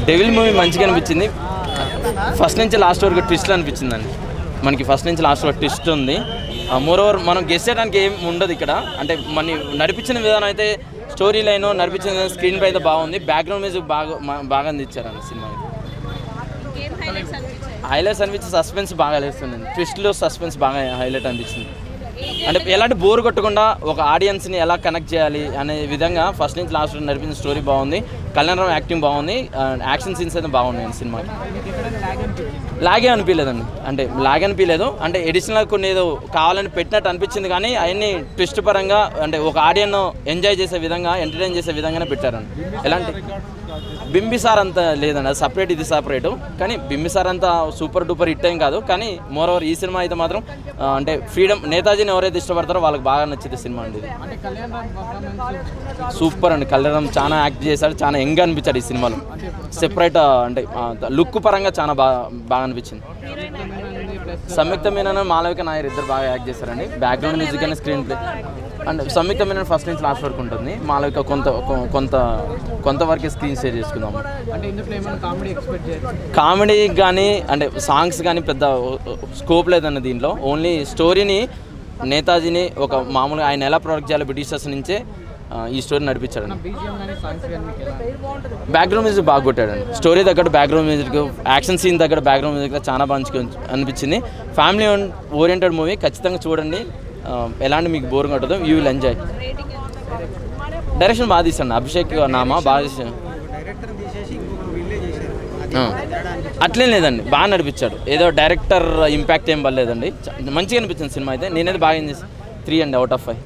Devil movie మంచిగా అనిపించింది. First నుంచి లాస్ట్ వరకు ట్విస్ట్ అనిపించిందండి. మనకి ఫస్ట్ నుంచి లాస్ట్ వరకు ట్విస్ట్ ఉంది. మోర్ ఓవర్ మనం గెస్ చేయడానికి ఏం ఉండదు ఇక్కడ. అంటే మన నడిపించిన విధానం అయితే స్టోరీ లైన్ నడిపించిన స్క్రీన్ పై అయితే బాగుంది. బ్యాక్గ్రౌండ్ మ్యూజిక్ బాగా అందించారండి సినిమా. హైలైట్స్ అనిపించి సస్పెన్స్ బాగా లేస్తుంది. ట్విస్ట్లో సస్పెన్స్ బాగా హైలైట్ అనిపించింది. అంటే ఎలాంటి బోర్ కొట్టకుండా ఒక ఆడియన్స్ని ఎలా కనెక్ట్ చేయాలి అనే విధంగా ఫస్ట్ నుంచి లాస్ట్ నడిపించిన స్టోరీ బాగుంది. కళ్యాణ్ రామ్ యాక్టింగ్ బాగుంది. యాక్షన్ సీన్స్ అయితే బాగున్నాయి సినిమాకి. లాగే అనిపించలేదండి. అంటే లాగే అనిపించలేదు. అంటే అడిషనల్ కొన్ని ఏదో కావాలని పెట్టినట్టు అనిపించింది, కానీ అవన్నీ ట్విస్ట్ పరంగా అంటే ఒక ఆడియన్ ఎంజాయ్ చేసే విధంగా ఎంటర్టైన్ చేసే విధంగానే పెట్టారండి. ఎలాంటి బింబిసార్ అంత లేదండి, అది సపరేట్ ఇది సపరేటు. కానీ బింబిసార్ అంతా సూపర్ డూపర్ హిట్ ఏం కాదు. కానీ మోర్ ఓవర్ ఈ సినిమా అయితే మాత్రం అంటే ఫ్రీడమ్, నేతాజీని ఎవరైతే ఇష్టపడతారో వాళ్ళకి బాగా నచ్చింది సినిమా అండి ఇది. సూపర్ అండి. కళ్యాణ్ రామ్ చాలా యాక్ట్ చేశాడు, చాలా యంగ్ అనిపించాడు ఈ సినిమాలో. సెపరేట్ అంటే లుక్ పరంగా చాలా బాగా అనిపించింది. సంయుక్త మీనన్, మాళవిక నాయర్ ఇద్దరు బాగా యాక్ట్ చేశారండి. బ్యాక్గ్రౌండ్ మ్యూజిక్ అని screenplay and Samyuktha Menon first నుంచి లాస్ట్ వరకు ఉంటుంది. మాళవిక కొంతవరకే స్క్రీన్ షేర్ చేసుకుందాం. కామెడీ కానీ అంటే సాంగ్స్ కానీ పెద్ద స్కోప్ లేదన్న దీంట్లో. ఓన్లీ స్టోరీని, నేతాజీని ఒక మామూలుగా ఆయన ఎలా ప్రొడక్ట్ చేయాలో బ్రిటిషర్స్ నుంచే ఈ స్టోరీ నడిపించాడు. బ్యాక్గ్రౌండ్ మ్యూజిక్ బాగా కొట్టాడండి. స్టోరీ దగ్గర బ్యాక్గ్రౌండ్ మ్యూజిక్, యాక్షన్ సీన్ దగ్గర బ్యాక్గ్రౌండ్ మ్యూజిక్ చాలా బాగా అనిపించింది. ఫ్యామిలీ ఓరియంటెడ్ మూవీ, ఖచ్చితంగా చూడండి. ఎలాంటి మీకు బోర్ కొట్టదు, యూ విల్ ఎంజాయ్. డైరెక్షన్ బాగా తీసాడు. అభిషేక్ నామా బాగా తీసాడు. అట్లేం లేదండి, బాగా నడిపించాడు. ఏదో డైరెక్టర్ ఇంపాక్ట్ ఏం పర్లేదండి. మంచిగా అనిపించింది సినిమా అయితే. నేనైతే బాగా ఏం చేసి 3 out of 5.